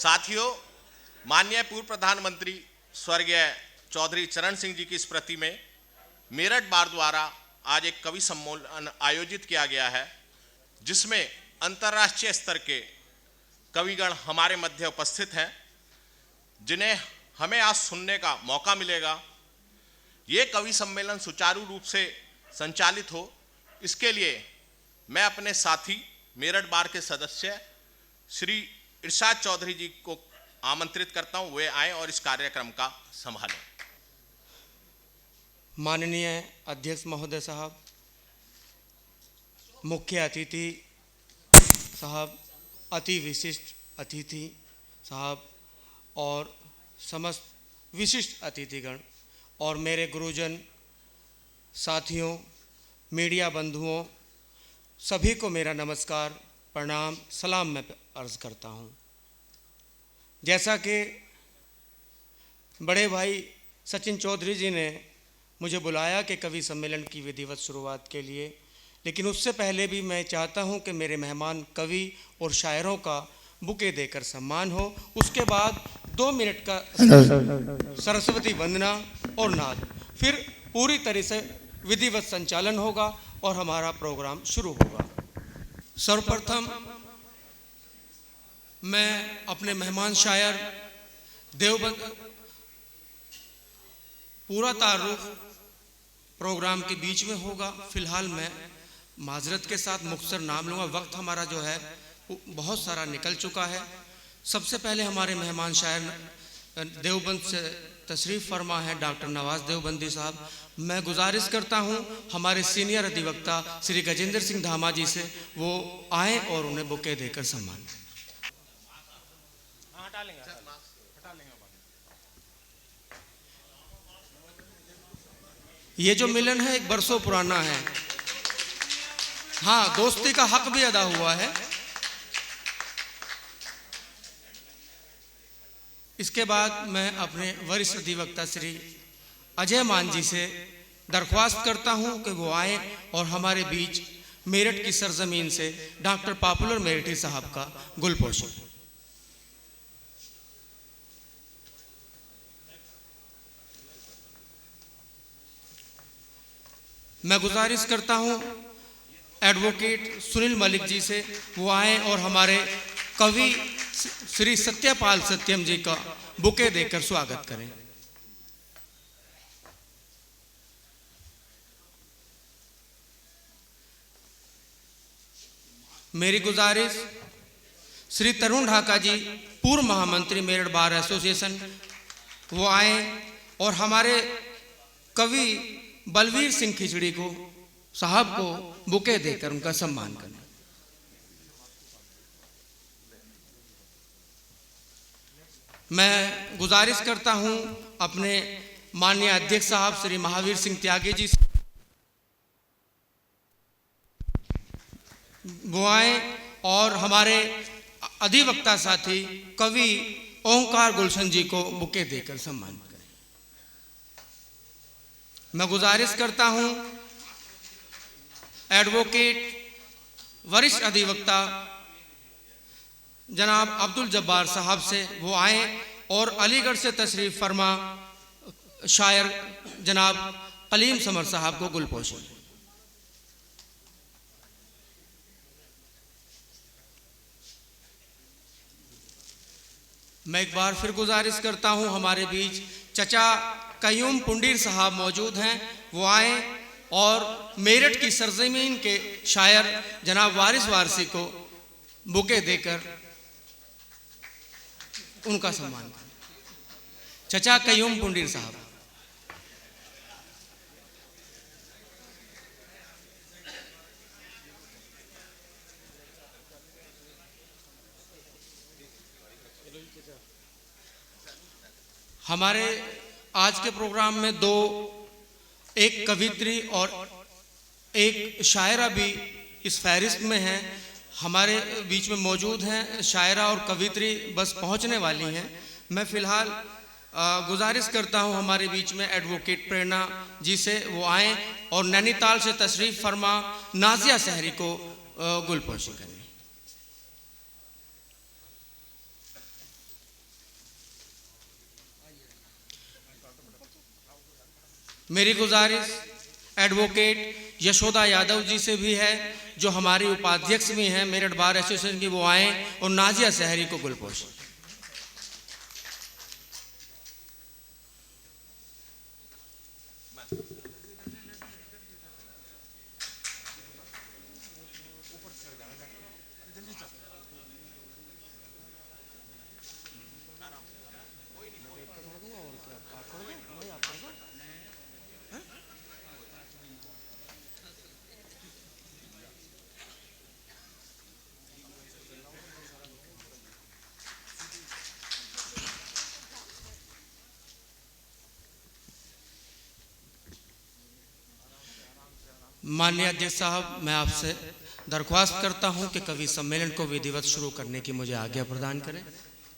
साथियों, माननीय पूर्व प्रधानमंत्री स्वर्गीय चौधरी चरण सिंह जी की स्मृति में मेरठ बार द्वारा आज एक कवि सम्मेलन आयोजित किया गया है, जिसमें अंतर्राष्ट्रीय स्तर के कविगण हमारे मध्य उपस्थित हैं, जिन्हें हमें आज सुनने का मौका मिलेगा। ये कवि सम्मेलन सुचारू रूप से संचालित हो, इसके लिए मैं अपने साथी मेरठ बार के सदस्य श्री इरशाद चौधरी जी को आमंत्रित करता हूं, वे आए और इस कार्यक्रम का संभालें। माननीय अध्यक्ष महोदय साहब, मुख्य अतिथि साहब, अति विशिष्ट अतिथि साहब और समस्त विशिष्ट अतिथिगण और मेरे गुरुजन साथियों, मीडिया बंधुओं, सभी को मेरा नमस्कार, प्रणाम, सलाम मैं अर्ज़ करता हूँ। जैसा कि बड़े भाई सचिन चौधरी जी ने मुझे बुलाया कि कवि सम्मेलन की विधिवत शुरुआत के लिए, लेकिन उससे पहले भी मैं चाहता हूं कि मेरे मेहमान कवि और शायरों का बुके देकर सम्मान हो। उसके बाद 2 मिनट का सरस्वती वंदना और नाद, फिर पूरी तरह से विधिवत संचालन होगा और हमारा प्रोग्राम शुरू होगा। सर्वप्रथम मैं अपने मेहमान शायर देवबंद, पूरा तारुफ प्रोग्राम के बीच में होगा। फिलहाल मैं माजरत के साथ मुख्तसर नाम लूँगा, वक्त हमारा जो है बहुत सारा निकल चुका है। सबसे पहले हमारे मेहमान शायर देवबंद से तशरीफ़ फरमा है डॉक्टर नवाज देवबंदी साहब। मैं गुजारिश करता हूं हमारे सीनियर अधिवक्ता श्री गजेंद्र सिंह धामा जी से वो आए और उन्हें बुके देकर सम्मान। ये जो मिलन है एक बरसों पुराना है। हाँ, दोस्ती का हक भी अदा हुआ है। इसके बाद मैं अपने वरिष्ठ अधिवक्ता श्री अजय मान जी से दरख्वास्त करता हूं कि वो आए और हमारे बीच मेरठ की सरजमीन से डॉक्टर पॉपुलर मेरठी साहब का गुलपोषण। मैं गुजारिश करता हूं एडवोकेट सुनील मलिक जी से वो आए और हमारे कवि श्री सत्यपाल सत्यम जी का बुके देकर स्वागत करें। मेरी गुजारिश श्री तरुण ढाका जी, पूर्व महामंत्री मेरठ बार एसोसिएशन, वो आए और हमारे कवि बलवीर सिंह खिचड़ी को साहब को बुके देकर उनका सम्मान करें। मैं गुजारिश करता हूं अपने माननीय अध्यक्ष साहब श्री महावीर सिंह त्यागी जी वो आए और हमारे अधिवक्ता साथी कवि ओंकार गुलशन जी को बुके देकर सम्मान करें। मैं गुजारिश करता हूं एडवोकेट वरिष्ठ अधिवक्ता जनाब अब्दुल जब्बार साहब से वो आए और अलीगढ़ से तशरीफ फरमा शायर जनाब कलीम समर साहब को गुलपोषण। मैं एक बार फिर गुजारिश करता हूं हमारे बीच चचा कयूम पुंडीर साहब मौजूद हैं, वो आए और मेरठ की सरजमीन के शायर जनाब वारिस वारसी को बुके देकर उनका सम्मान करें। चचा कयूम पुंडीर साहब। हमारे आज के प्रोग्राम में एक कवित्री और एक शायरा भी इस फहरिस्त में हैं। हमारे बीच में मौजूद हैं शायरा और कवित्री, बस पहुंचने वाली हैं। मैं फिलहाल गुजारिश करता हूं हमारे बीच में एडवोकेट प्रेरणा जी से वो आए और नैनीताल से तशरीफ फरमा नाजिया सहरी को गुलपोषण करें। मेरी गुजारिश एडवोकेट यशोदा यादव जी से भी है, जो हमारी उपाध्यक्ष भी हैं मेरठ बार एसोसिएशन की, वो आए और नाजिया सहरी को गुलपोश। माननीय अध्यक्ष साहब, मैं आपसे दरख्वास्त करता हूं कि कवि सम्मेलन को विधिवत शुरू करने की मुझे आज्ञा प्रदान करें।